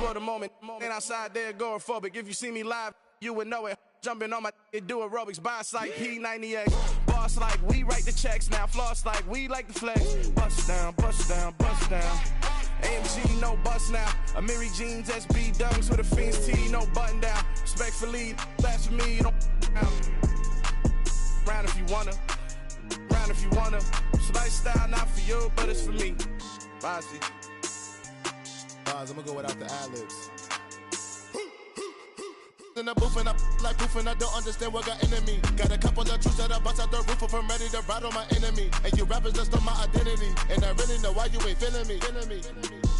for the moment. Ain't outside there agoraphobic. If you see me live, you would know it. Jumping on my do aerobics, boss like P98. Boss like we write the checks now. Floss like we like the flex. Bust down, bust down, bust down. AMG, no bust now. Amiri jeans, SB dunks with a Fiends T, no button down. Respectfully, that's for me, don't round if you wanna. Round if you wanna. It's lifestyle, not for you, but it's for me. Bossy. Boz, I'm gonna go without the ad-libs. In the booth and I like proof and I don't understand what got into me. Got a couple of truths that I bust out the roof if I'm ready to ride on my enemy. And you rappers just stole my identity. And I really know why you ain't feeling me.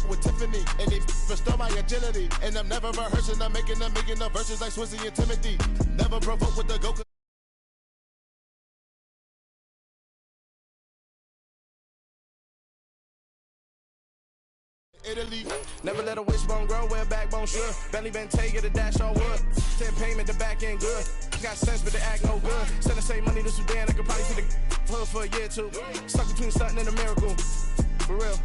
With Tiffany, and they restore my agility. And I'm never rehearsing, I'm making a million of verses like Swizzy and Timothy. Never provoke with the go. Italy. Never let a wishbone grow where a backbone should. Belly been taking the dash all wood. 10 payment, the back end good. Got sense, but the act no good. Send the same money to Sudan, I could probably see the hood for a year or two. Stuck between something and a miracle. For real.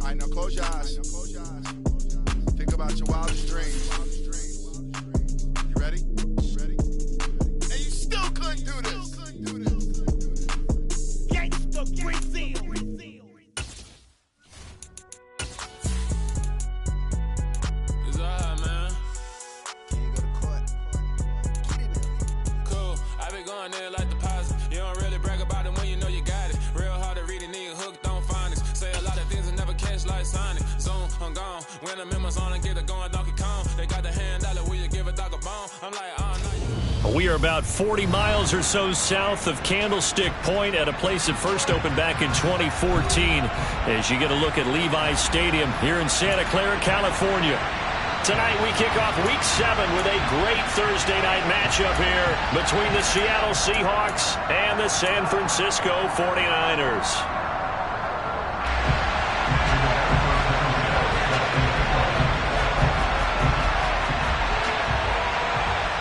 Alright, now close your eyes. Think about your wildest dreams. You ready? And you still couldn't do this. Gangsta Brazil. There like deposit. You don't really brag about it when you know you got it. Real hard to read a nigga hooked, don't find it. Say a lot of things and never catch like Sonic. Zone, I'm gone. When I'm in my zone, I get it going Donkey Kong. They got the hand dollar, will you give a dog a bone? I'm like, oh, no. We are about 40 miles or so south of Candlestick Point at a place that first opened back in 2014 as you get a look at Levi's Stadium here in Santa Clara, California. Tonight we kick off Week 7 with a great Thursday night matchup here between the Seattle Seahawks and the San Francisco 49ers.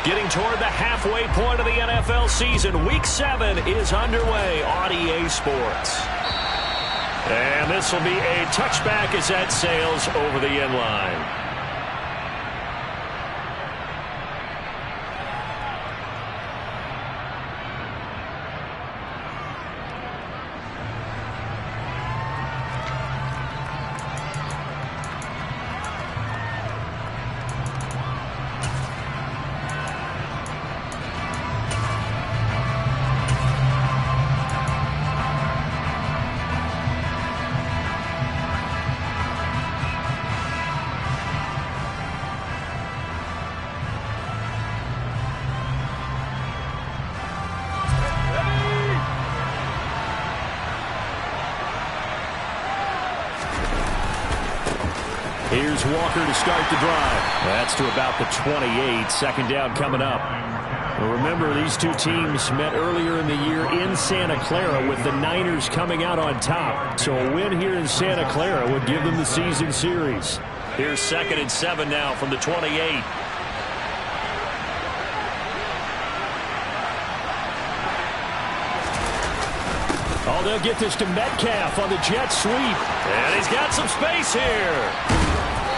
Getting toward the halfway point of the NFL season, Week 7 is underway on EA Sports. And this will be a touchback as that sails over the end line. Here's Walker to start the drive. That's to about the 28. Second down coming up. Well, remember, these two teams met earlier in the year in Santa Clara with the Niners coming out on top. So a win here in Santa Clara would give them the season series. Here's 2nd and 7 now from the 28. Oh, they'll get this to Metcalf on the jet sweep. And he's got some space here.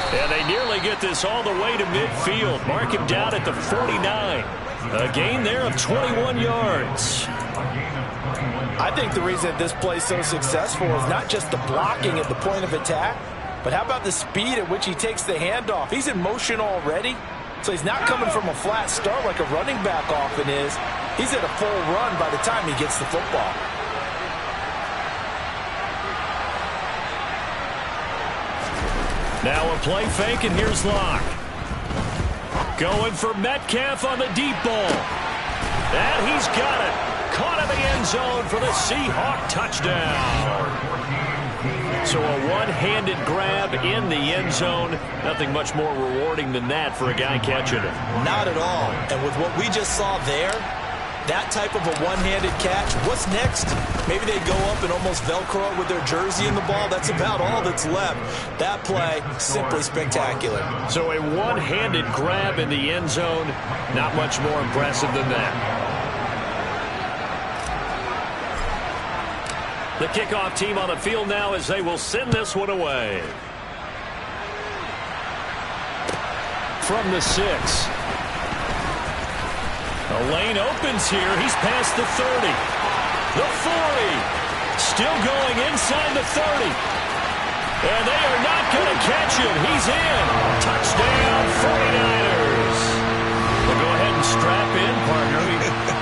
And they nearly get this all the way to midfield. Mark him down at the 49. A gain there of 21 yards. I think the reason this play is so successful is not just the blocking at the point of attack, but how about the speed at which he takes the handoff? He's in motion already, so he's not coming from a flat start like a running back often is. He's at a full run by the time he gets the football. Now a play fake, and here's Locke. Going for Metcalf on the deep ball. And he's got it. Caught in the end zone for the Seahawk touchdown. So a one-handed grab in the end zone. Nothing much more rewarding than that for a guy catching it. Not at all. And with what we just saw there, that type of a one-handed catch, what's next? Maybe they go up and almost Velcro it with their jersey in the ball. That's about all that's left. That play, simply spectacular. So a one-handed grab in the end zone, not much more impressive than that. The kickoff team on the field now as they will send this one away. from the 6. The lane opens here. He's past the 30. The 40. Still going inside the 30. And they are not going to catch him. He's in. Touchdown, 49ers. They'll go ahead and strap in, partner.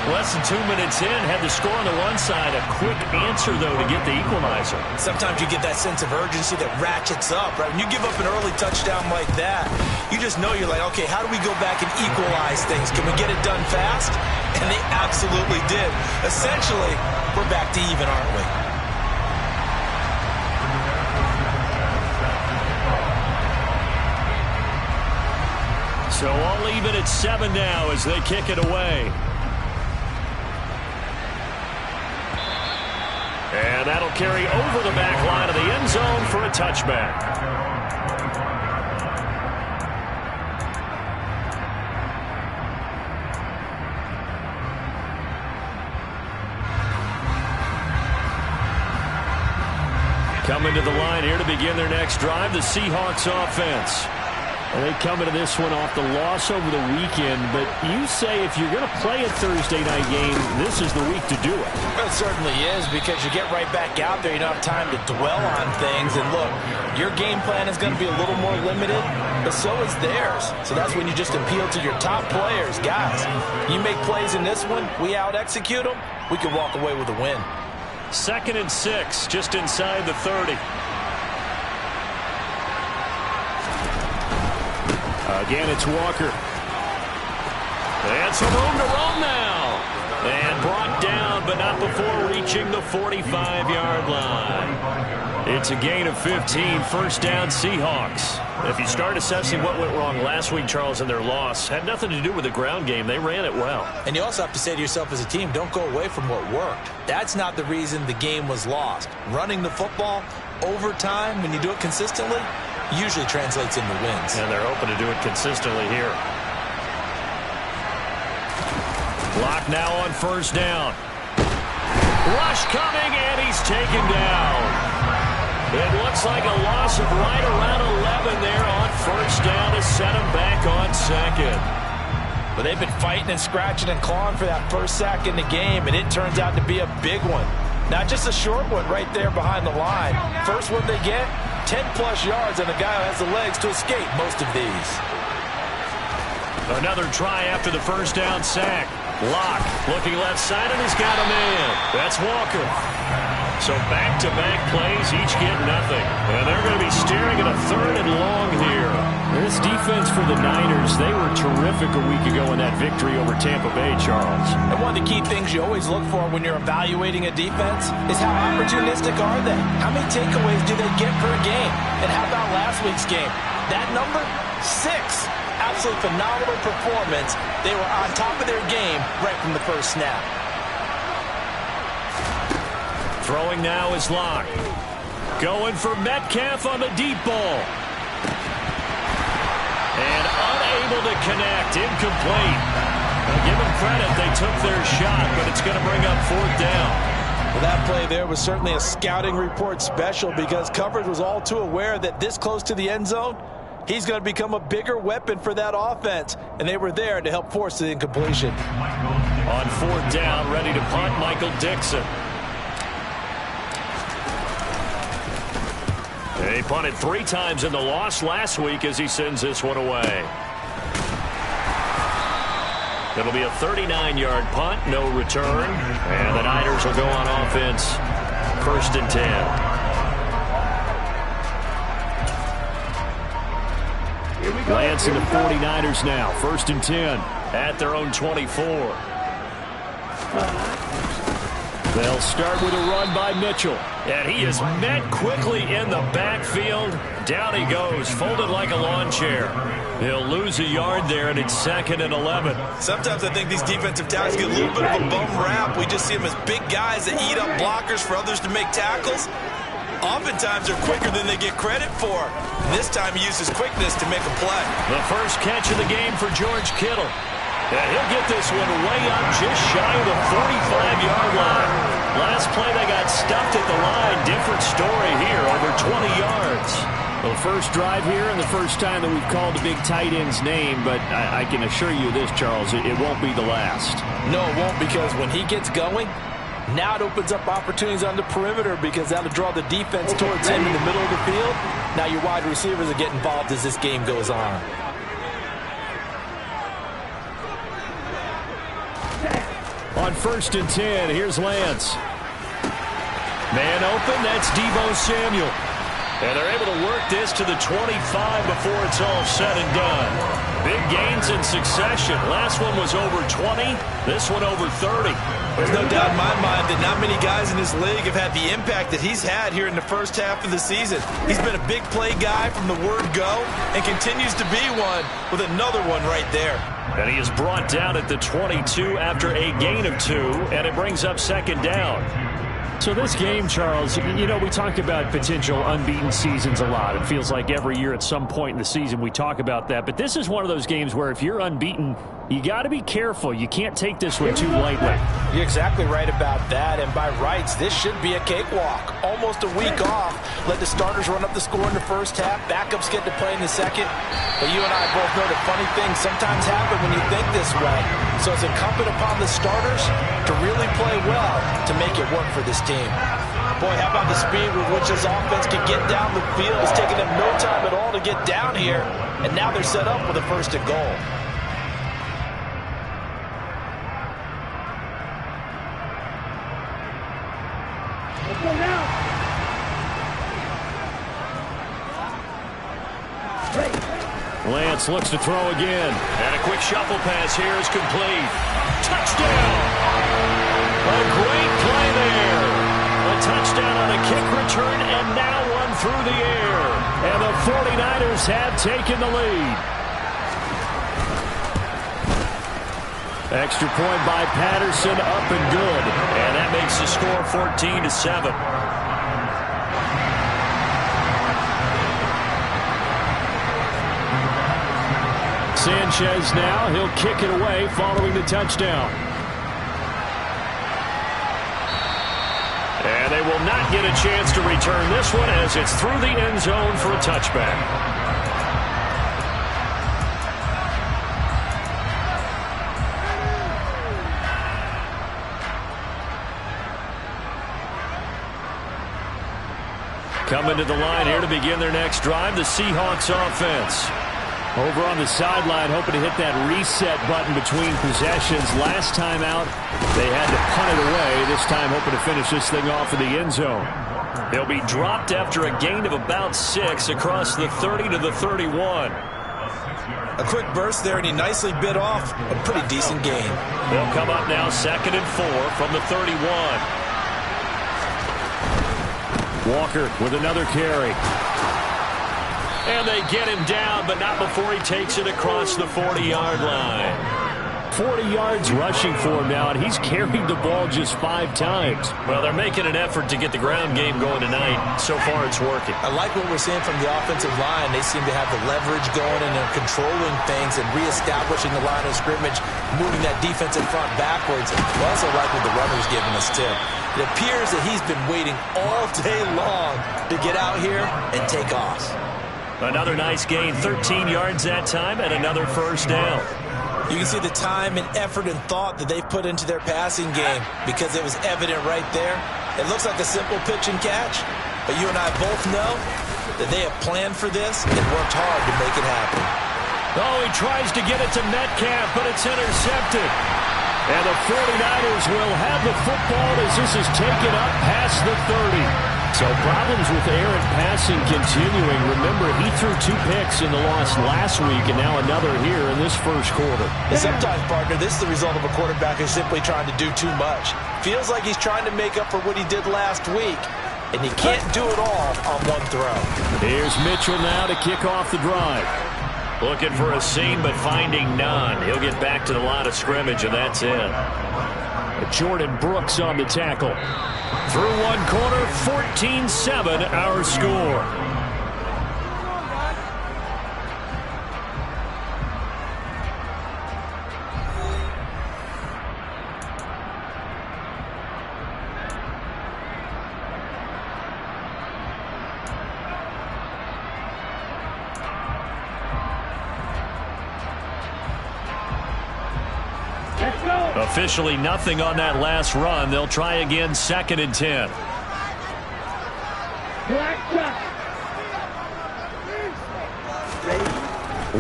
Less than 2 minutes in, had the score on the one side. A quick answer, though, to get the equalizer. Sometimes you get that sense of urgency that ratchets up, right? When you give up an early touchdown like that, you just know you're like, okay, how do we go back and equalize things? Can we get it done fast? And they absolutely did. Essentially, we're back to even, aren't we? So all even at 7 now as they kick it away. And that'll carry over the back line of the end zone for a touchback. Coming to the line here to begin their next drive, the Seahawks offense. They come into this one off the loss over the weekend, but you say if you're going to play a Thursday night game, this is the week to do it. It certainly is, because you get right back out there. You don't have time to dwell on things. And look, your game plan is going to be a little more limited, but so is theirs. So that's when you just appeal to your top players. Guys, you make plays in this one, we out-execute them, we can walk away with a win. 2nd and 6, just inside the 30. Again, it's Walker. And some room to roam now. And brought down, but not before reaching the 45-yard line. It's a gain of 15, first down Seahawks. If you start assessing what went wrong last week, Charles, in their loss, had nothing to do with the ground game. They ran it well. And you also have to say to yourself as a team, don't go away from what worked. That's not the reason the game was lost. Running the football over time, when you do it consistently, usually translates into wins. And they're hoping to do it consistently here. Clock now on first down. Rush coming, and he's taken down. It looks like a loss of right around 11 there on first down to set him back on 2nd. But they've been fighting and scratching and clawing for that first sack in the game, and it turns out to be a big one. Not just a short one right there behind the line. First one they get, 10-plus yards, and a guy who has the legs to escape most of these. Another try after the first down sack. Locke looking left side, and he's got a man. That's Walker. So back-to-back plays, each get nothing. And they're going to be staring at a 3rd and long here. This defense for the Niners, they were terrific a week ago in that victory over Tampa Bay, Charles. And one of the key things you always look for when you're evaluating a defense is how opportunistic are they? How many takeaways do they get per game? And how about last week's game? That number? 6. Absolutely phenomenal performance. They were on top of their game right from the first snap. Throwing now is Locke. Going for Metcalf on the deep ball. And unable to connect. Incomplete. Now give them credit. They took their shot, but it's going to bring up 4th down. Well, that play there was certainly a scouting report special, because coverage was all too aware that this close to the end zone, he's going to become a bigger weapon for that offense, and they were there to help force the incompletion. On 4th down, ready to punt, Michael Dixon. He punted 3 times in the loss last week as he sends this one away. It'll be a 39-yard punt, no return, and the Niners will go on offense, 1st and 10. Lance and the 49ers now, 1st and 10 at their own 24. They'll start with a run by Mitchell. And he is met quickly in the backfield. Down he goes, folded like a lawn chair. He'll lose a yard there, and it's 2nd and 11. Sometimes I think these defensive tackles get a little bit of a bum rap. We just see them as big guys that eat up blockers for others to make tackles. Oftentimes they're quicker than they get credit for. And this time he uses quickness to make a play. The first catch of the game for George Kittle. And he'll get this one way up just shy of the 45-yard line. Last play they got stuffed at the line. Different story here, over 20 yards. Well, the first drive here and the first time that we've called a big tight end's name, but I can assure you this, Charles, it won't be the last. No, it won't, because when he gets going, now it opens up opportunities on the perimeter because that'll draw the defense towards him in the middle of the field. Now your wide receivers are getting involved as this game goes on. On 1st and 10, here's Lance. Man open, that's Deebo Samuel. And they're able to work this to the 25 before it's all said and done. Big gains in succession. Last one was over 20. This one over 30. There's no doubt in my mind that not many guys in this league have had the impact that he's had here in the first half of the season. He's been a big play guy from the word go and continues to be one with another one right there. And he is brought down at the 22 after a gain of 2, and it brings up 2nd down. So this game, Charles, you know, we talk about potential unbeaten seasons a lot. It feels like every year at some point in the season we talk about that. But this is one of those games where if you're unbeaten, you got to be careful. You can't take this one too lightly. You're exactly right about that. And by rights, this should be a cakewalk. Almost a week off. Let the starters run up the score in the first half. Backups get to play in the second. But you and I both know that funny things sometimes happen when you think this way. So it's incumbent upon the starters to really play well to make it work for this team. Boy, how about the speed with which this offense can get down the field? It's taken them no time at all to get down here. And now they're set up with a 1st and goal. Lance looks to throw again. And a quick shuffle pass here is complete. Touchdown! A great play there. A touchdown on a kick return and now one through the air. And the 49ers have taken the lead. Extra point by Patterson, up and good. And that makes the score 14-7. Sanchez now, he'll kick it away following the touchdown. And they will not get a chance to return this one as it's through the end zone for a touchback. Coming to the line here to begin their next drive, the Seahawks offense. Over on the sideline, hoping to hit that reset button between possessions. Last time out, they had to punt it away. This time, hoping to finish this thing off in the end zone. They'll be dropped after a gain of about 6 across the 30 to the 31. A quick burst there, and he nicely bit off a pretty decent gain. They'll come up now 2nd and 4 from the 31. Walker with another carry. And they get him down, but not before he takes it across the 40-yard line. 40 yards rushing for him now, and he's carried the ball just 5 times. Well, they're making an effort to get the ground game going tonight. So far, it's working. I like what we're seeing from the offensive line. They seem to have the leverage going, and they're controlling things and reestablishing the line of scrimmage, moving that defensive front backwards. I also like what the runner's giving us, too. It appears that he's been waiting all day long to get out here and take off. Another nice gain, 13 yards that time, and another 1st down. You can see the time and effort and thought that they've put into their passing game because it was evident right there. It looks like a simple pitch and catch, but you and I both know that they have planned for this and worked hard to make it happen. Oh, he tries to get it to Metcalf, but it's intercepted. And the 49ers will have the football as this is taken up past the 30. So problems with errant passing continuing. Remember, he threw 2 picks in the loss last week and now another here in this first quarter. And sometimes, partner, this is the result of a quarterback who's simply trying to do too much. Feels like he's trying to make up for what he did last week, and he can't do it all on one throw. Here's Mitchell now to kick off the drive. Looking for a seam, but finding none. He'll get back to the line of scrimmage, and that's it. Jordan Brooks on the tackle. Through one quarter, 14-7 our score. Officially nothing on that last run. They'll try again, 2nd and 10.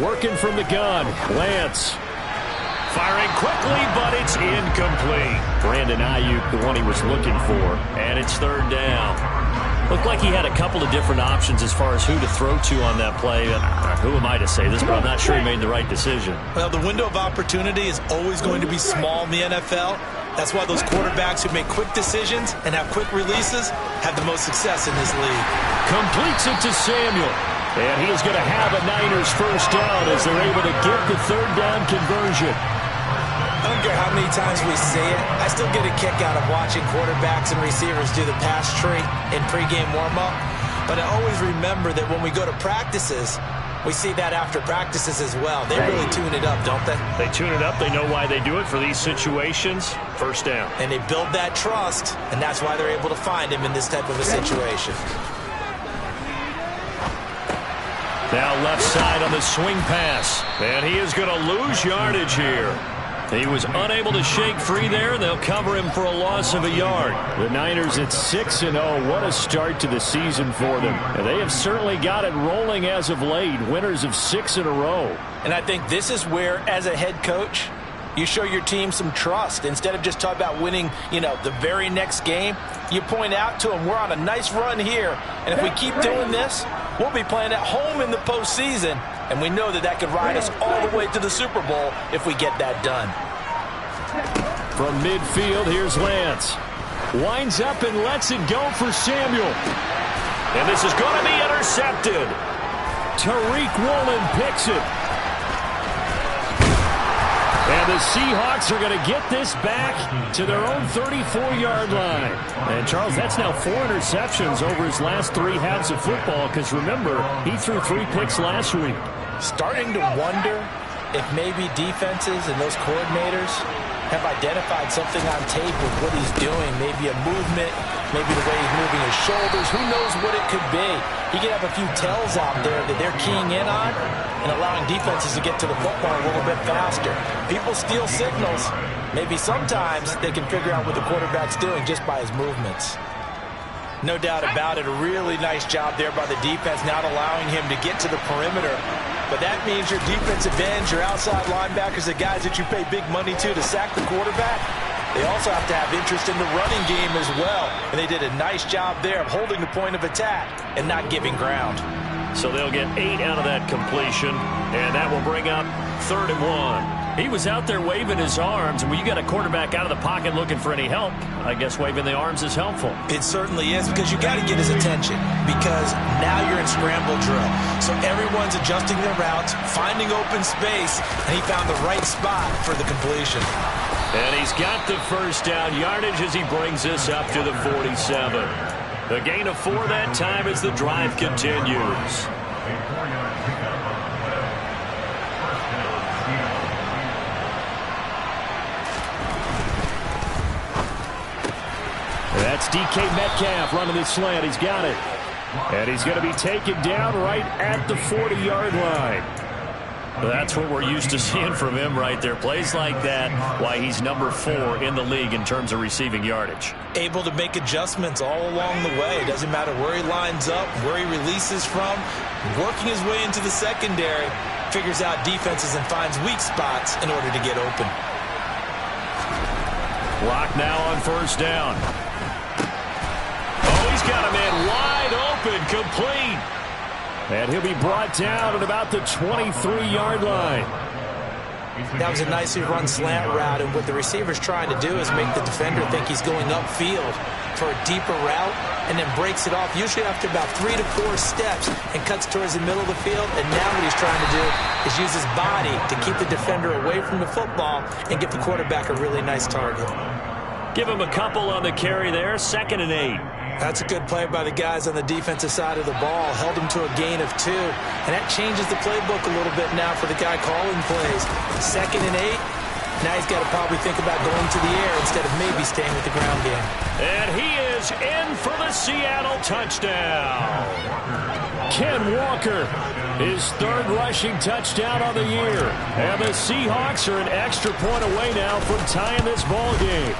Working from the gun, Lance. Firing quickly, but it's incomplete. Brandon Ayuk, the one he was looking for. And it's 3rd down. Looked like he had a couple of different options as far as who to throw to on that play. Who am I to say this, but I'm not sure he made the right decision. Well, the window of opportunity is always going to be small in the NFL. That's why those quarterbacks who make quick decisions and have quick releases have the most success in this league. Completes it to Samuel. And he is going to have a Niners 1st down as they're able to get the 3rd down conversion. I don't care how many times we see it. I still get a kick out of watching quarterbacks and receivers do the pass tree in pregame warm-up. But I always remember that when we go to practices, we see that after practices as well. They really tune it up, don't they? They tune it up. They know why they do it for these situations. 1st down. And they build that trust, and that's why they're able to find him in this type of a situation. Now left side on the swing pass. And he is going to lose yardage here. He was unable to shake free there. They'll cover him for a loss of a yard. The Niners at 6-0. What a start to the season for them. And they have certainly got it rolling as of late. Winners of 6 in a row. And I think this is where, as a head coach, you show your team some trust. Instead of just talking about winning, the very next game, you point out to them, we're on a nice run here. And if we keep doing this, we'll be playing at home in the postseason. And we know that that could ride us all the way to the Super Bowl if we get that done. From midfield, here's Lance. Winds up and lets it go for Samuel. And this is going to be intercepted. Tariq Woolen picks it. And the Seahawks are going to get this back to their own 34-yard line. And, Charles, that's now 4 interceptions over his last 3 halves of football because, remember, he threw 3 picks last week. Starting to wonder if maybe defenses and those coordinators have identified something on tape with what he's doing. Maybe a movement, maybe the way he's moving his shoulders. Who knows what it could be? He could have a few tells out there that they're keying in on and allowing defenses to get to the football a little bit faster. People steal signals. Maybe sometimes they can figure out what the quarterback's doing just by his movements. No doubt about it. A really nice job there by the defense, not allowing him to get to the perimeter. But that means your defensive ends, your outside linebackers, the guys that you pay big money to sack the quarterback, they also have to have interest in the running game as well. And they did a nice job there of holding the point of attack and not giving ground. So they'll get 8 out of that completion, and that will bring up 3rd and 1. He was out there waving his arms, and when you got a quarterback out of the pocket looking for any help, I guess waving the arms is helpful. It certainly is, because you got to get his attention, because now you're in scramble drill. So everyone's adjusting their routes, finding open space, and he found the right spot for the completion. And he's got the 1st down yardage as he brings this up to the 47. A gain of 4 that time as the drive continues. That's DK Metcalf running the slant. He's got it. And he's going to be taken down right at the 40-yard line. That's what we're used to seeing from him right there. Plays like that, why he's number 4 in the league in terms of receiving yardage. Able to make adjustments all along the way. Doesn't matter where he lines up, where he releases from. Working his way into the secondary, figures out defenses and finds weak spots in order to get open. Clock now on 1st down. Oh, he's got a man wide open, complete. And he'll be brought down at about the 23-yard line. That was a nicely run slant route, and what the receiver's trying to do is make the defender think he's going upfield for a deeper route, and then breaks it off, usually after about 3 to 4 steps, and cuts towards the middle of the field. And now what he's trying to do is use his body to keep the defender away from the football and give the quarterback a really nice target. Give him a couple on the carry there, 2nd and 8. That's a good play by the guys on the defensive side of the ball. Held him to a gain of 2. And that changes the playbook a little bit now for the guy calling plays. 2nd and 8. Now he's got to probably think about going to the air instead of maybe staying with the ground game. And he is in for the Seattle touchdown. Ken Walker, his third rushing touchdown on the year. And the Seahawks are an extra point away now from tying this ball game.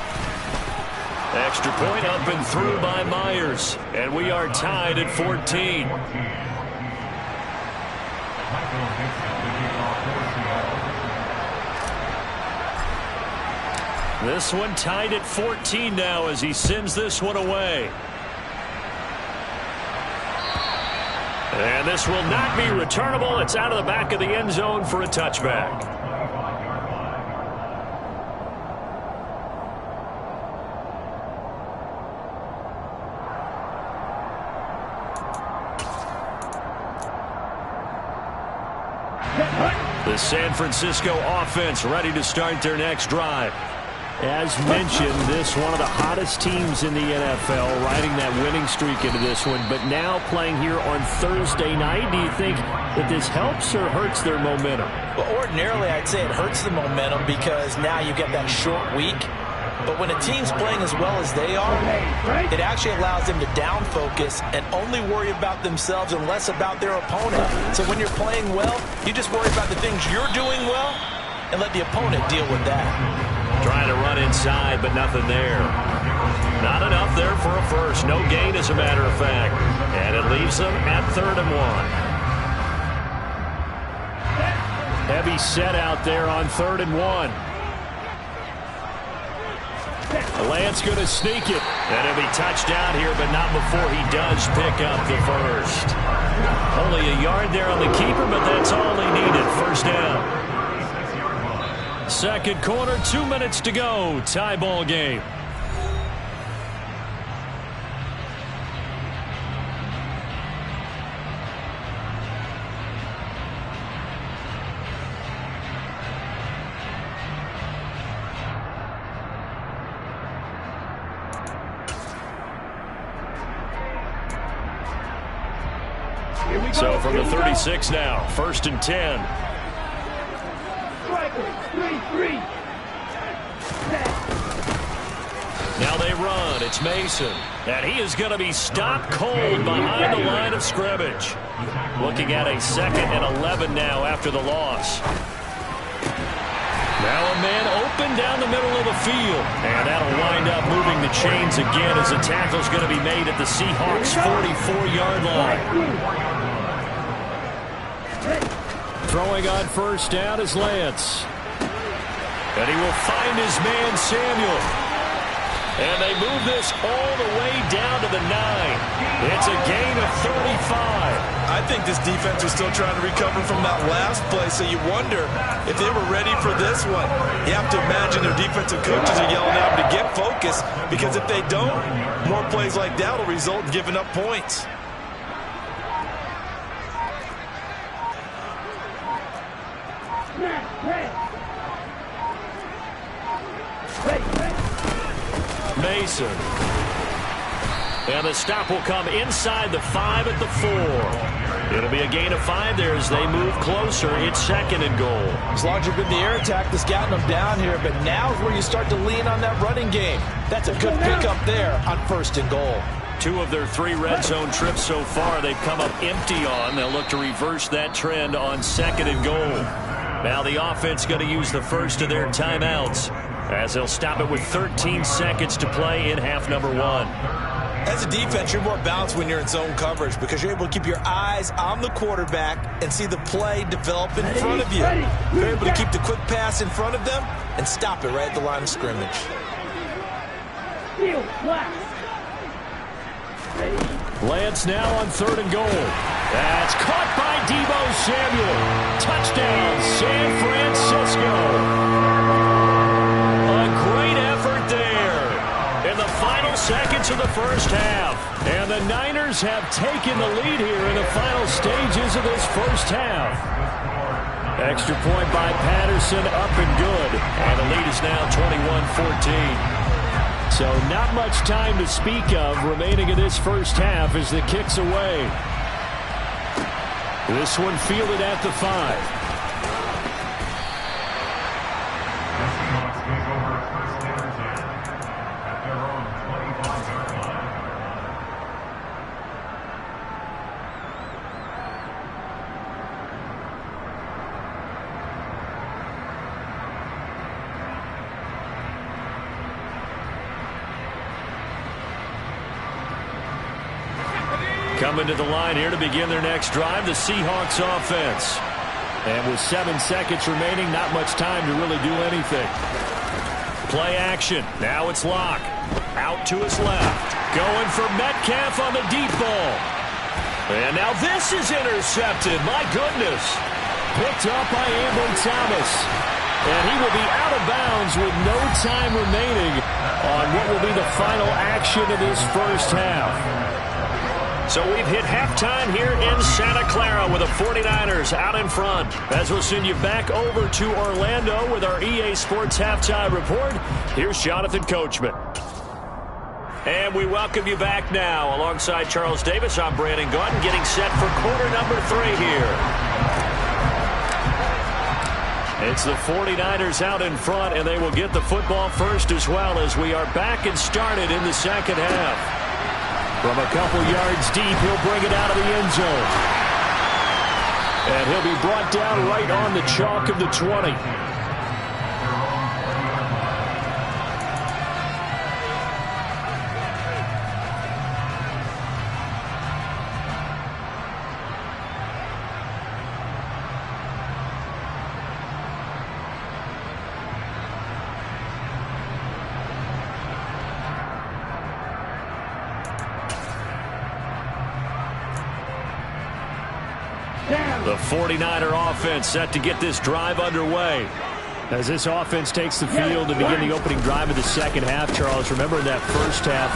Extra point up and through by Myers. And we are tied at 14. This one tied at 14 now as he sends this one away. And this will not be returnable. It's out of the back of the end zone for a touchback. The San Francisco offense ready to start their next drive. As mentioned, this one of the hottest teams in the NFL, riding that winning streak into this one, but now playing here on Thursday night. Do you think that this helps or hurts their momentum? Well, ordinarily, I'd say it hurts the momentum because now you get that short week. But when a team's playing as well as they are, it actually allows them to down focus and only worry about themselves and less about their opponent. So when you're playing well, you just worry about the things you're doing well and let the opponent deal with that. Trying to run inside, but nothing there. Not enough there for a first. No gain, as a matter of fact. And it leaves them at 3rd and 1. Heavy set out there on 3rd and 1. Lance going to sneak it. And it'll be touchdown here, but not before he does pick up the first. Only a yard there on the keeper, but that's all he needed. First down. Second quarter, 2 minutes to go. Tie ball game. So from the 36 now, 1st and 10. Now they run. It's Mason. And he is going to be stopped cold behind the line of scrimmage. Looking at a 2nd and 11 now after the loss. Now a man open down the middle of the field. And that'll wind up moving the chains again as the tackle's going to be made at the Seahawks' 44-yard line. Throwing on first down is Lance. And he will find his man Samuel. And they move this all the way down to the 9. It's a gain of 35. I think this defense is still trying to recover from that last play, so you wonder if they were ready for this one. You have to imagine their defensive coaches are yelling at them to get focused, because if they don't, more plays like that will result in giving up points. Mason. And the stop will come inside the 5 at the 4. It'll be a gain of 5 there as they move closer. It's 2nd and goal. As long as you've been the air attack that's gotten them down here, but now is where you start to lean on that running game. That's a good pickup there on 1st and goal. 2 of their 3 red zone trips so far they've come up empty on. They'll look to reverse that trend on 2nd and goal. Now the offense going to use the first of their timeouts, as they'll stop it with 13 seconds to play in half number 1. As a defense, you're more balanced when you're in zone coverage because you're able to keep your eyes on the quarterback and see the play develop in front of you. You're able to keep the quick pass in front of them and stop it right at the line of scrimmage. Lance now on 3rd and goal. That's caught by Deebo Samuel. Touchdown, San Francisco. A great effort there in the final seconds of the first half. And the Niners have taken the lead here in the final stages of this first half. Extra point by Patterson, up and good. And the lead is now 21-14. So not much time to speak of remaining in this first half as the kick's away. This one fielded at the 5. Coming to the line here to begin their next drive, the Seahawks offense. And with 7 seconds remaining, not much time to really do anything. Play action. Now it's Locke. Out to his left. Going for Metcalf on the deep ball. And now this is intercepted. My goodness. Picked up by Ambry Thomas. And he will be out of bounds with no time remaining on what will be the final action of this first half. So we've hit halftime here in Santa Clara with the 49ers out in front. As we'll send you back over to Orlando with our EA Sports Halftime Report, here's Jonathan Coachman. And we welcome you back now. Alongside Charles Davis, I'm Brandon Gaudin, getting set for quarter number 3 here. It's the 49ers out in front, and they will get the football first as well as we are back and started in the second half. From a couple yards deep, he'll bring it out of the end zone. And he'll be brought down right on the chalk of the 20. The 49er offense set to get this drive underway. As this offense takes the field to begin the opening drive of the second half, Charles, remember in that first half,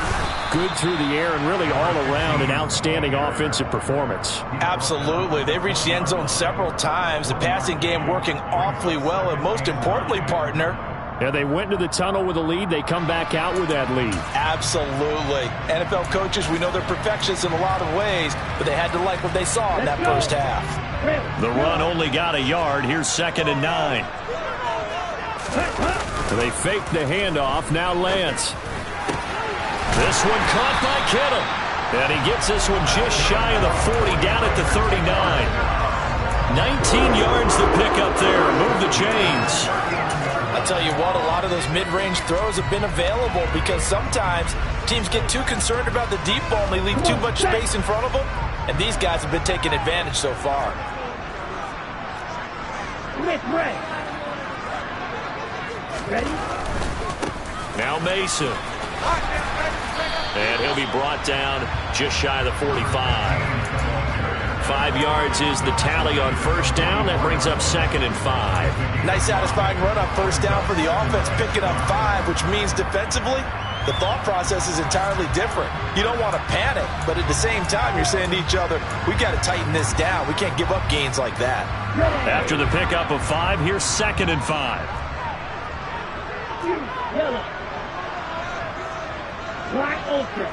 good through the air and really all around an outstanding offensive performance. Absolutely. They've reached the end zone several times. The passing game working awfully well, and most importantly, partner, yeah, they went into the tunnel with a lead. They come back out with that lead. Absolutely. NFL coaches, we know they're perfectionists in a lot of ways, but they had to like what they saw in that first half. The run only got a yard. Here's 2nd and 9. They fake the handoff. Now Lance. This one caught by Kittle. And he gets this one just shy of the 40, down at the 39. 19 yards to pick up there. Move the chains. I'll tell you what, a lot of those mid-range throws have been available because sometimes teams get too concerned about the deep ball and they leave too much space in front of them. And these guys have been taking advantage so far. Ready? Now Mason. And he'll be brought down just shy of the 45. 5 yards is the tally on first down. That brings up 2nd and 5. Nice satisfying run on first down for the offense, picking up 5, which means defensively, the thought process is entirely different. You don't want to panic, but at the same time, you're saying to each other, we got to tighten this down. We can't give up gains like that. After the pickup of 5, here's 2nd and 5. Yellow. Wide open.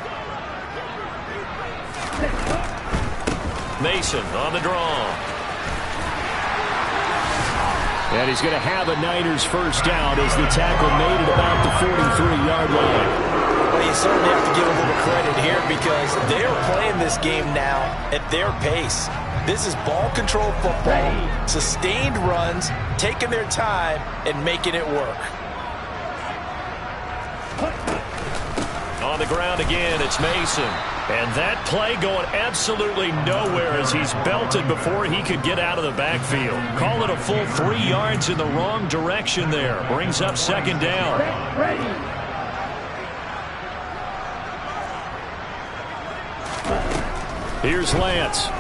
Mason on the draw. And he's going to have a Niners first down as the tackle made at about the 43-yard line. Well, you certainly have to give a little credit here because they're playing this game now at their pace. This is ball control football, sustained runs, taking their time, and making it work. On the ground again, it's Mason. And that play going absolutely nowhere as he's belted before he could get out of the backfield. Call it a full 3 yards in the wrong direction there. Brings up 2nd down. Here's Lance.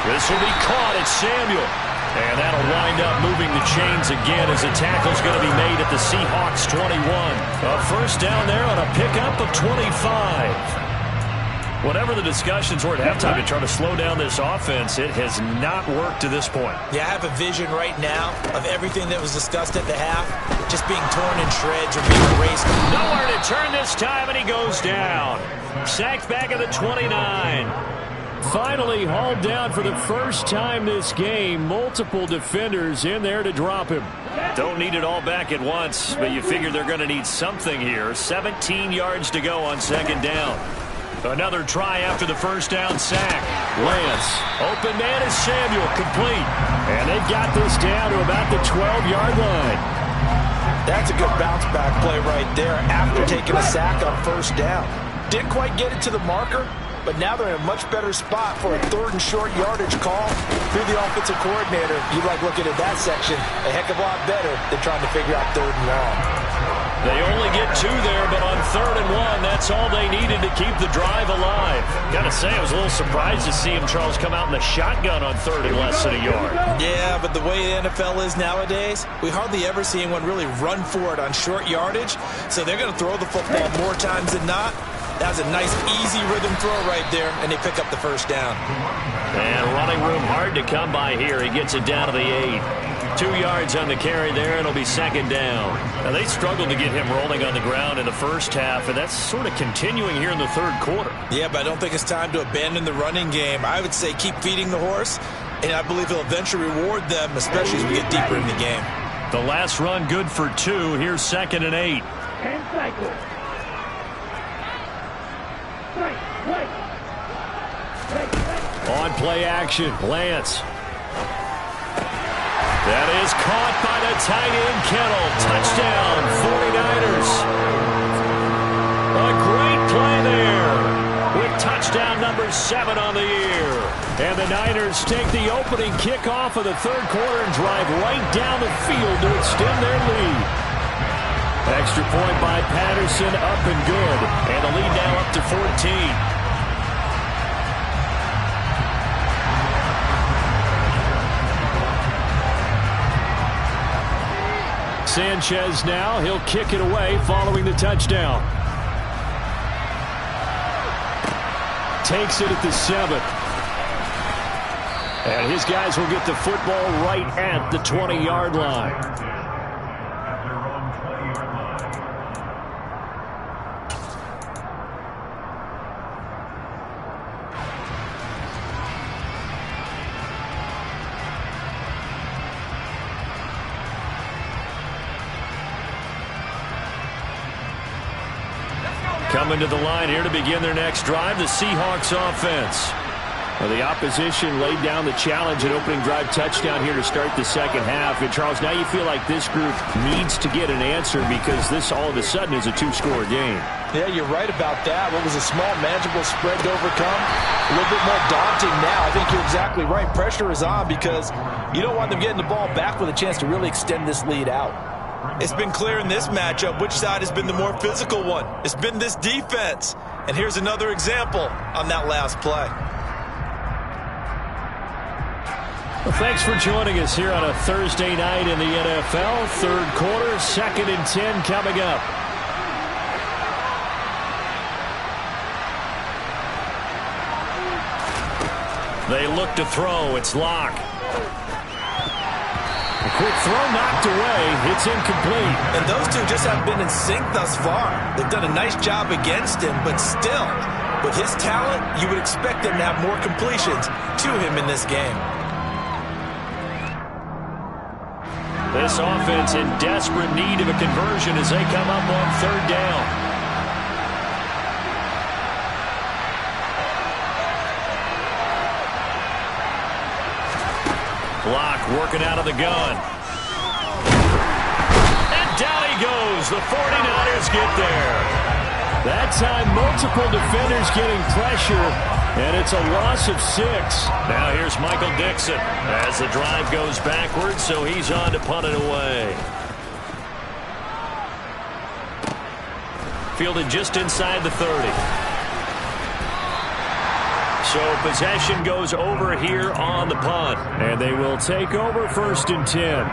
This will be caught. It's Samuel. And that'll wind up moving the chains again as the tackle's going to be made at the Seahawks 21. A first down there on a pickup of 25. Whatever the discussions were at halftime to try to slow down this offense, it has not worked to this point. Yeah, I have a vision right now of everything that was discussed at the half just being torn in shreds or being erased. Nowhere to turn this time, and he goes down. Sacked back at the 29. Finally hauled down for the first time this game. Multiple defenders in there to drop him. Don't need it all back at once, but you figure they're going to need something here. 17 yards to go on 2nd down. Another try after the first down sack. Lance. Open man is Samuel. Complete. And they've got this down to about the 12-yard line. That's a good bounce back play right there after taking a sack on first down. Didn't quite get it to the marker, but now they're in a much better spot for a 3rd and short yardage call. Through the offensive coordinator, you like looking at that section a heck of a lot better than trying to figure out 3rd and long. They only get 2 there, but on 3rd and 1, that's all they needed to keep the drive alive. Gotta say, I was a little surprised to see him, Charles, come out in the shotgun on 3rd and less than a yard. Yeah, but the way the NFL is nowadays, we hardly ever see anyone really run for it on short yardage, so they're going to throw the football more times than not. That was a nice, easy rhythm throw right there, and they pick up the 1st down. And running room hard to come by here. He gets it down to the 8. 2 yards on the carry there, and it'll be 2nd down. Now, they struggled to get him rolling on the ground in the first half, and that's sort of continuing here in the 3rd quarter. Yeah, but I don't think it's time to abandon the running game. I would say keep feeding the horse, and I believe he'll eventually reward them, especially as we get deeper in the game. The last run good for 2. Here's 2nd and 8. 10 cycles. Right. On play action, Lance. That is caught by the tight end, Kittle. Touchdown, 49ers. A great play there with touchdown number 7 on the year. And the Niners take the opening kickoff of the 3rd quarter and drive right down the field to extend their lead. Extra point by Patterson, up and good. And the lead now up to 14. Sanchez now, he'll kick it away following the touchdown. Takes it at the 7. And his guys will get the football right at the 20-yard line. Coming to the line here to begin their next drive, the Seahawks offense. Well, the opposition laid down the challenge and opening drive touchdown here to start the 2nd half. And, Charles, now you feel like this group needs to get an answer because this all of a sudden is a 2-score game. Yeah, you're right about that. What was a small, manageable spread to overcome, a little bit more daunting now. I think you're exactly right. Pressure is on because you don't want them getting the ball back with a chance to really extend this lead out. It's been clear in this matchup which side has been the more physical one. It's been this defense. And here's another example on that last play. Well, thanks for joining us here on a Thursday night in the NFL. 3rd quarter, 2nd and 10 coming up. They look to throw. It's Locke. A quick throw knocked away. It's incomplete. And those two just haven't been in sync thus far. They've done a nice job against him, but still, with his talent, you would expect them to have more completions to him in this game. This offense in desperate need of a conversion as they come up on 3rd down. Block working out of the gun. And down he goes. The 49ers get there. That time, multiple defenders getting pressure, and it's a loss of 6. Now here's Michael Dixon as the drive goes backwards, so he's on to punt it away. Fielded just inside the 30. So possession goes over here on the punt. And they will take over 1st and 10.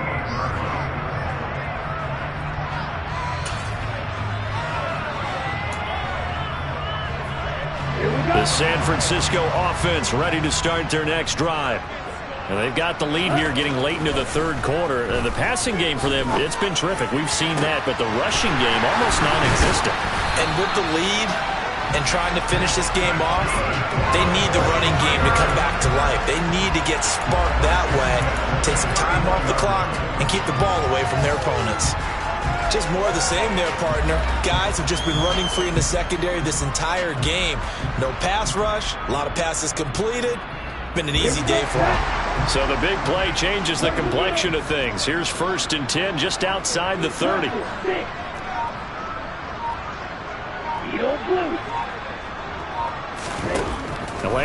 The San Francisco offense ready to start their next drive. And they've got the lead here getting late into the 3rd quarter. The passing game for them, it's been terrific. We've seen that, but the rushing game almost non-existent. And with the lead and trying to finish this game off, they need the running game to come back to life. They need to get sparked that way, take some time off the clock, and keep the ball away from their opponents. Just more of the same there, partner. Guys have just been running free in the secondary this entire game. No pass rush, a lot of passes completed. Been an easy day for them. So the big play changes the complexion of things. Here's 1st and 10 just outside the 30.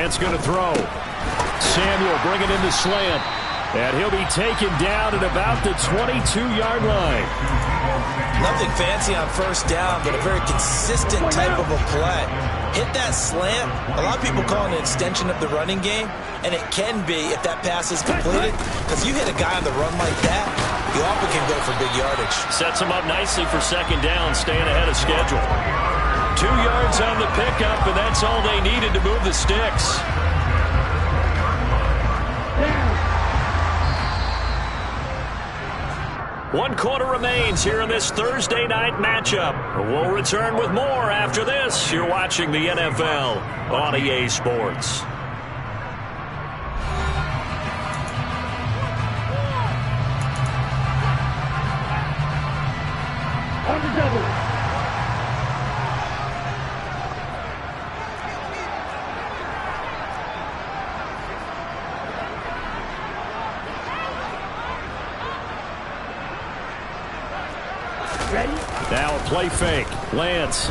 Grant's going to throw. Samuel bringing in the slant. And he'll be taken down at about the 22-yard line. Nothing fancy on first down, but a very consistent type of a play. Hit that slant. A lot of people call it an extension of the running game, and it can be if that pass is completed, because you hit a guy on the run like that, you often can go for big yardage. Sets him up nicely for second down, staying ahead of schedule. 2 yards on the pickup, and that's all they needed to move the sticks. 1 quarter remains here in this Thursday night matchup. We'll return with more after this. You're watching the NFL on EA Sports. On the double. Ready? Now a play fake. Lance.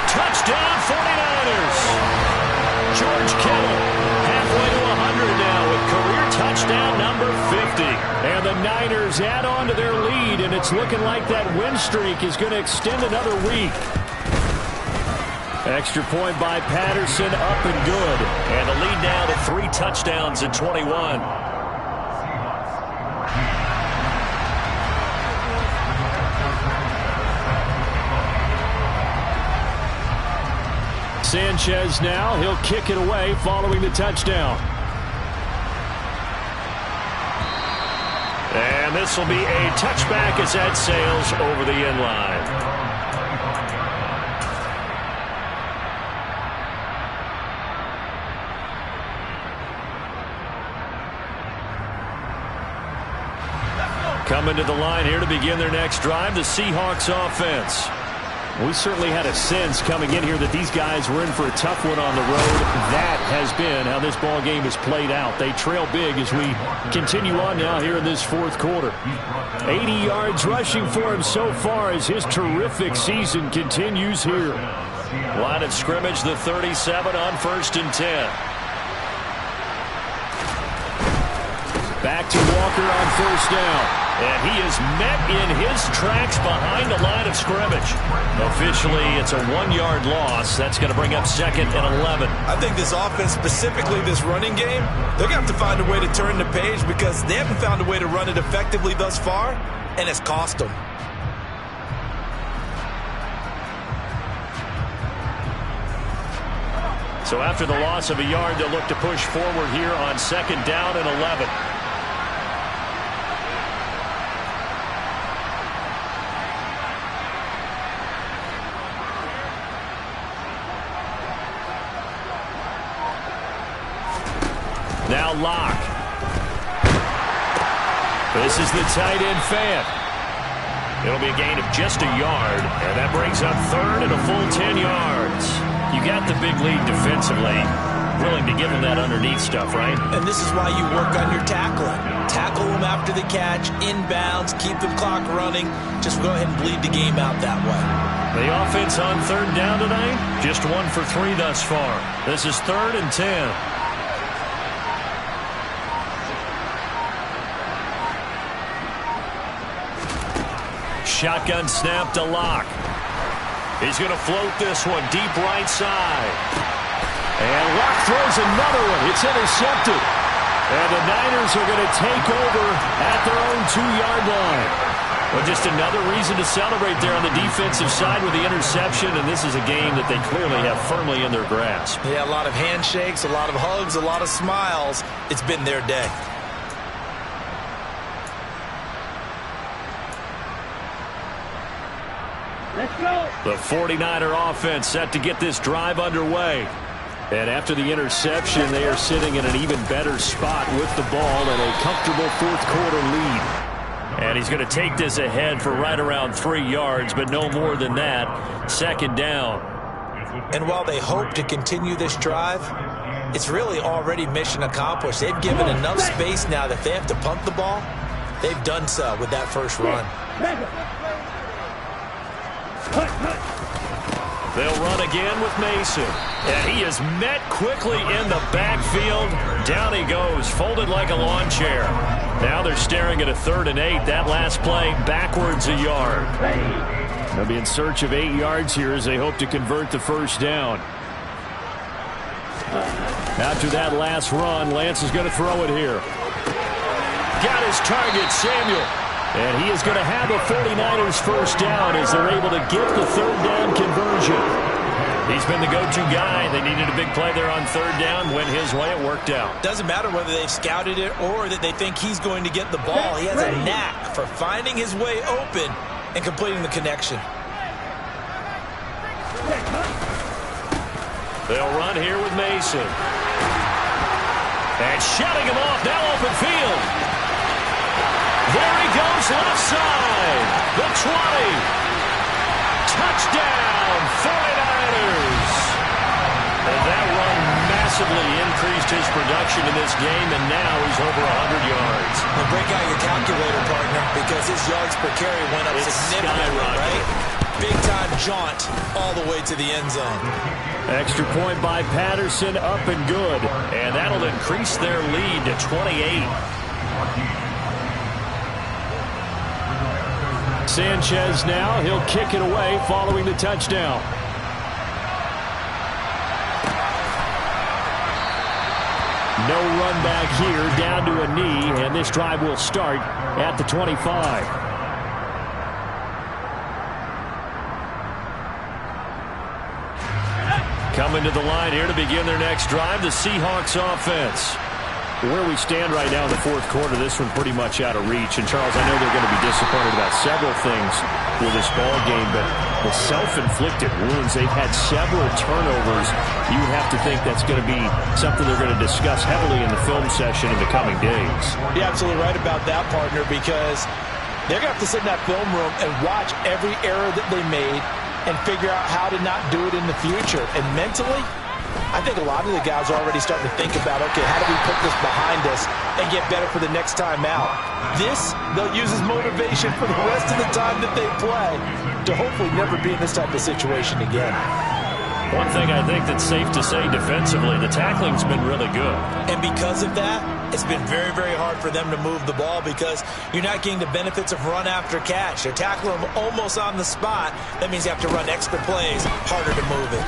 Touchdown 49ers. George Kittle halfway to 100 now with career touchdown number 50. And the Niners add on to their lead, and it's looking like that win streak is going to extend another week. Extra point by Patterson, up and good. And the lead now to 3 touchdowns at 21. Sanchez now, he'll kick it away following the touchdown. And this will be a touchback as that sails over the end line. Coming to the line here to begin their next drive, the Seahawks offense. We certainly had a sense coming in here that these guys were in for a tough one on the road. That has been how this ball game has played out. They trail big as we continue on now here in this fourth quarter. 80 yards rushing for him so far as his terrific season continues here. Line of scrimmage, the 37 on 1st and 10. Back to Walker on 1st down. And he is met in his tracks behind the line of scrimmage. Officially, it's a 1-yard loss. That's going to bring up 2nd and 11. I think this offense, specifically this running game, they're going to have to find a way to turn the page because they haven't found a way to run it effectively thus far, and it's cost them. So after the loss of a yard, they'll look to push forward here on 2nd down and 11. Now Locke. This is the tight end Fant. It'll be a gain of just a yard, and that brings up 3rd and a full 10 yards. You got the big lead defensively. Willing to give them that underneath stuff, right? And this is why you work on your tackling. Tackle them after the catch, inbounds, keep the clock running. Just go ahead and bleed the game out that way. The offense on 3rd down tonight, just 1 for 3 thus far. This is 3rd and 10. Shotgun snap to Locke. He's going to float this one deep right side. And Locke throws another one. It's intercepted. And the Niners are going to take over at their own 2-yard line. Well, just another reason to celebrate there on the defensive side with the interception, and this is a game that they clearly have firmly in their grasp. Yeah, a lot of handshakes, a lot of hugs, a lot of smiles. It's been their day. Let's go. The 49er offense set to get this drive underway. And after the interception, they are sitting in an even better spot with the ball and a comfortable 4th quarter lead. And he's going to take this ahead for right around 3 yards, but no more than that. 2nd down. And while they hope to continue this drive, it's really already mission accomplished. They've given enough space now that they have to punt the ball. They've done so with that first run. They'll run again with Mason. And he is met quickly in the backfield. Down he goes, folded like a lawn chair. Now they're staring at a 3rd and 8. That last play backwards a yard. They'll be in search of 8 yards here as they hope to convert the first down. After that last run, Lance is going to throw it here. Got his target, Samuel. And he is going to have a 49ers first down as they're able to get the 3rd down conversion. He's been the go-to guy. They needed a big play there on 3rd down. Went his way. It worked out. Doesn't matter whether they've scouted it or that they think he's going to get the ball. He has a knack for finding his way open and completing the connection. They'll run here with Mason. And shutting him off. Now open field. There he goes, left side. The 20. Touchdown, 49ers. And that run massively increased his production in this game, and now he's over 100 yards. Well, break out your calculator, partner, because his yards per carry went up significantly, right? Big-time jaunt all the way to the end zone. Extra point by Patterson, up and good. And that'll increase their lead to 28. Sanchez now, he'll kick it away following the touchdown. No run back here, down to a knee, and this drive will start at the 25. Coming to the line here to begin their next drive, the Seahawks offense. Where we stand right now in the 4th quarter, this one pretty much out of reach. And, Charles, I know they're going to be disappointed about several things with this ball game, but the self-inflicted wounds, they've had several turnovers. You have to think that's going to be something they're going to discuss heavily in the film session in the coming days. You're absolutely right about that, partner, because they're going to have to sit in that film room and watch every error that they made and figure out how to not do it in the future. And mentally, I think a lot of the guys are already starting to think about, okay, how do we put this behind us and get better for the next time out? This, they'll use as motivation for the rest of the time that they play to hopefully never be in this type of situation again. One thing I think that's safe to say defensively, the tackling's been really good. And because of that, it's been very, very hard for them to move the ball because you're not getting the benefits of run after catch. They're tackling them almost on the spot. That means you have to run extra plays, harder to move it.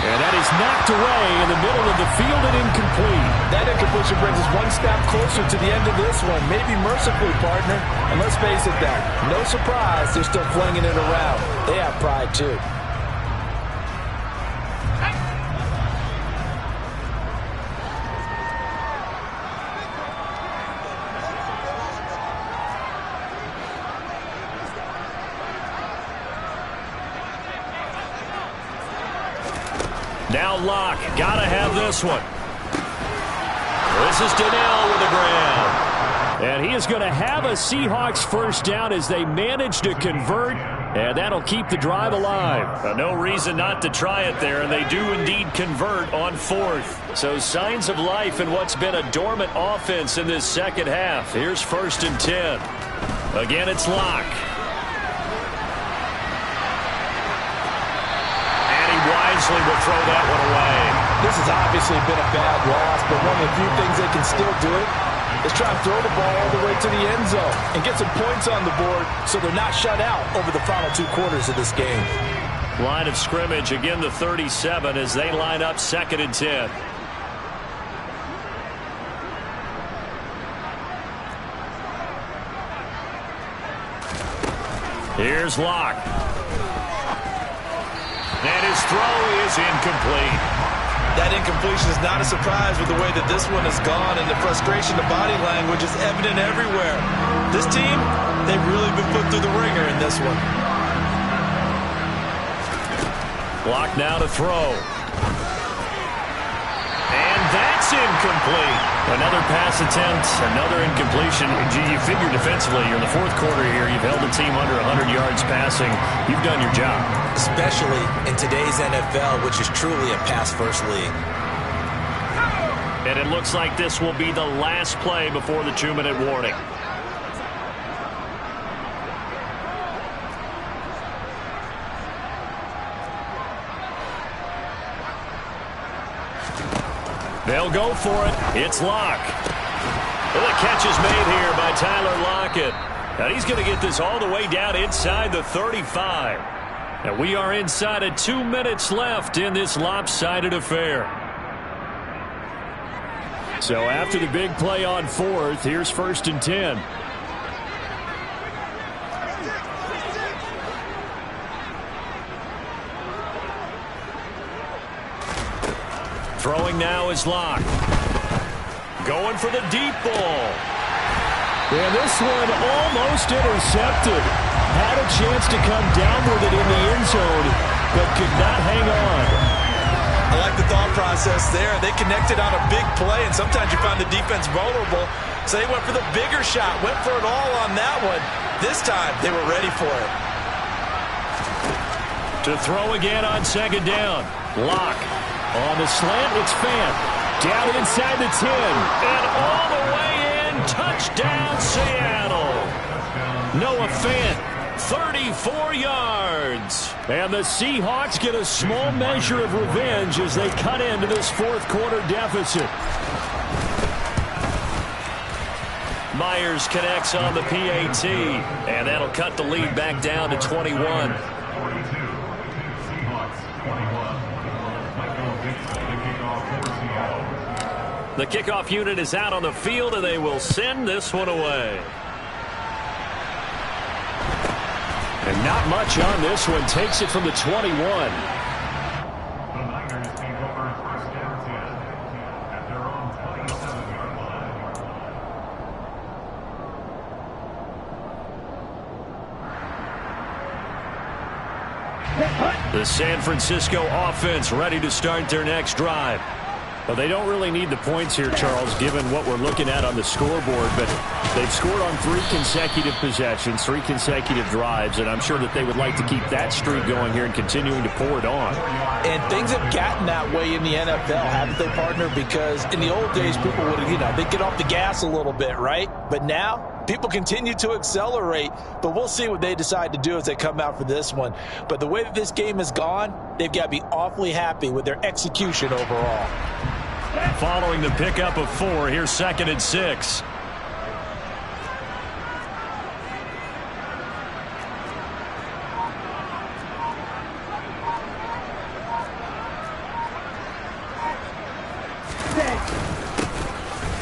And that is knocked away in the middle of the field and incomplete. That incompletion brings us one step closer to the end of this one. Maybe mercifully, partner. And let's face it, that no surprise, they're still flinging it around. They have pride, too. Now Locke, gotta have this one. This is Donnell with the grab. And he is going to have a Seahawks first down as they manage to convert, and that'll keep the drive alive. No reason not to try it there, and they do indeed convert on 4th. So signs of life in what's been a dormant offense in this second half. Here's 1st and 10. Again, it's Locke. Wisely will throw that one away. This has obviously been a bad loss, but one of the few things they can still do is try and throw the ball all the way to the end zone and get some points on the board so they're not shut out over the final 2 quarters of this game. Line of scrimmage, again the 37 as they line up 2nd and 10. Here's Locke. And his throw is incomplete. That incompletion is not a surprise with the way that this one has gone, and the frustration, the body language is evident everywhere. This team, they've really been put through the ringer in this one. Locke now to throw. And that's incomplete. Another pass attempt, another incompletion. You figure defensively, you're in the 4th quarter here. You've held the team under 100 yards passing. You've done your job. Especially in today's NFL, which is truly a pass-first league. And it looks like this will be the last play before the 2-minute warning. They'll go for it. It's Locke. Well, the catch is made here by Tyler Lockett. And he's going to get this all the way down inside the 35. And we are inside of 2 minutes left in this lopsided affair. So after the big play on 4th, here's 1st and 10. Throwing now is Locke. Going for the deep ball. And this one almost intercepted. Had a chance to come down with it in the end zone, but could not hang on. I like the thought process there. They connected on a big play, and sometimes you find the defense vulnerable. So they went for the bigger shot, went for it all on that one. This time, they were ready for it. To throw again on 2nd down. Locke. On the slant, it's Fant. Down inside the 10. And all the way in. Touchdown, Seattle. Noah Fant, 34 yards. And the Seahawks get a small measure of revenge as they cut into this 4th quarter deficit. Myers connects on the PAT. And that'll cut the lead back down to 21. The kickoff unit is out on the field, and they will send this one away. And not much on this one. Takes it from the 21. The San Francisco offense ready to start their next drive. Well, they don't really need the points here, Charles, given what we're looking at on the scoreboard. But they've scored on 3 consecutive possessions, 3 consecutive drives, and I'm sure that they would like to keep that streak going here and continuing to pour it on. And things have gotten that way in the NFL, haven't they, partner? Because in the old days, people would, they'd get off the gas a little bit, right? But now, people continue to accelerate. But we'll see what they decide to do as they come out for this one. But the way that this game has gone, they've got to be awfully happy with their execution overall. Following the pickup of 4, here's 2nd and 6.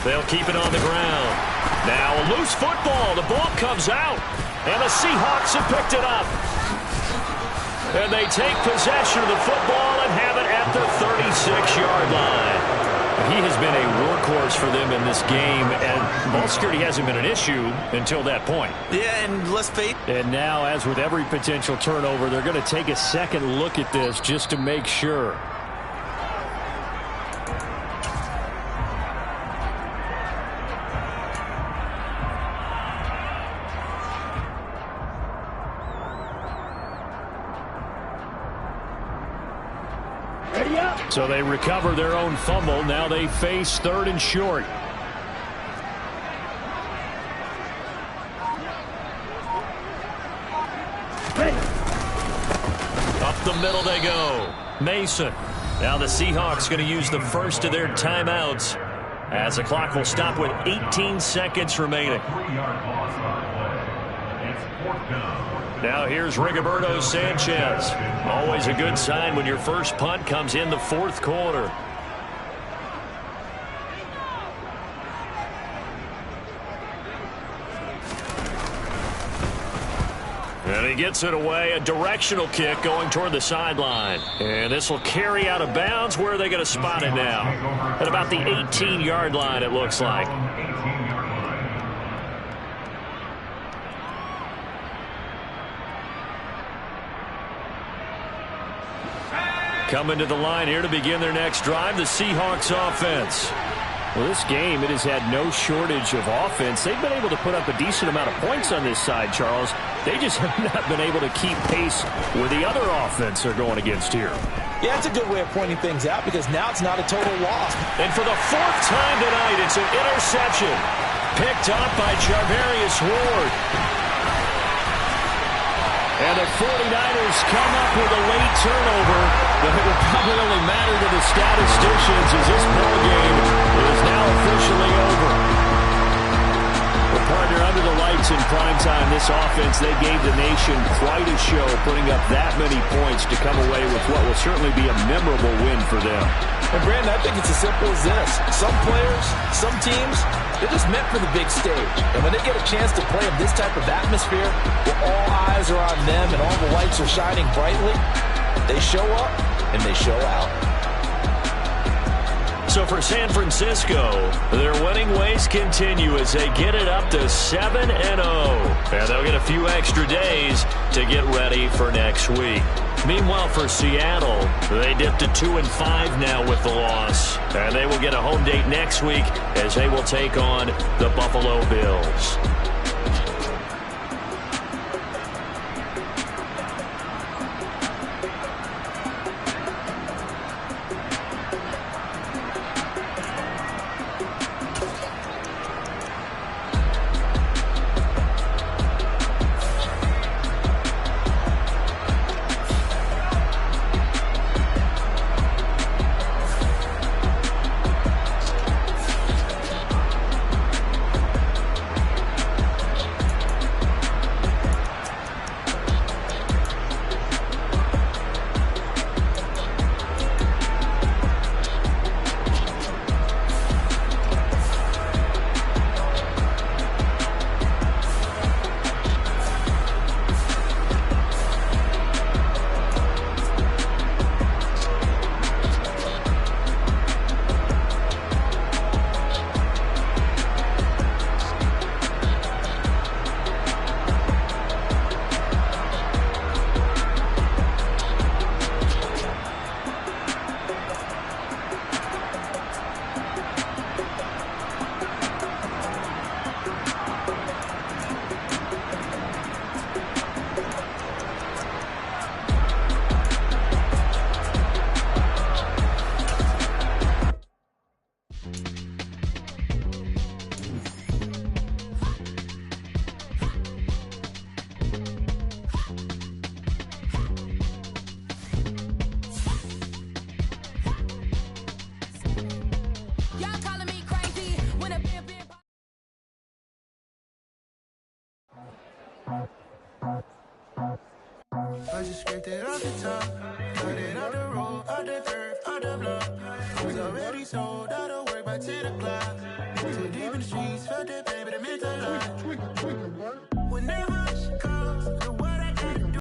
They'll keep it on the ground. Now a loose football. The ball comes out. And the Seahawks have picked it up. And they take possession of the football and have it at the 36-yard line. He has been a workhorse for them in this game, and ball security hasn't been an issue until that point. Yeah, and let's face it. And now, as with every potential turnover, they're going to take a second look at this just to make sure. So they recover their own fumble. Now they face 3rd and short. Up the middle they go. Mason. Now the Seahawks going to use the first of their timeouts as the clock will stop with 18 seconds remaining. Now here's Rigoberto Sanchez. Always a good sign when your first punt comes in the 4th quarter. And he gets it away. A directional kick going toward the sideline. And this will carry out of bounds. Where are they going to spot it now? At about the 18-yard line, it looks like. Coming to the line here to begin their next drive, the Seahawks offense. Well, this game, it has had no shortage of offense. They've been able to put up a decent amount of points on this side, Charles. They just have not been able to keep pace with the other offense they're going against here. Yeah, it's a good way of pointing things out because now it's not a total loss. And for the 4th time tonight, it's an interception. Picked up by Charvarius Ward. And the 49ers come up with a late turnover, but it will probably only matter to the statisticians as this ball game in primetime, this offense, they gave the nation quite a show, putting up that many points to come away with what will certainly be a memorable win for them. And Brandon, I think it's as simple as this. Some players, some teams, they're just meant for the big stage. And when they get a chance to play in this type of atmosphere, where all eyes are on them and all the lights are shining brightly, they show up and they show out. So for San Francisco, their winning ways continue as they get it up to 7-0. And they'll get a few extra days to get ready for next week. Meanwhile, for Seattle, they dipped to 2-5 now with the loss. And they will get a home date next week as they will take on the Buffalo Bills. I just scraped it off the top, cut it off the road, off the curb, off the block. I was already sold, out of work by 10 o'clock. Too deep in the streets, felt that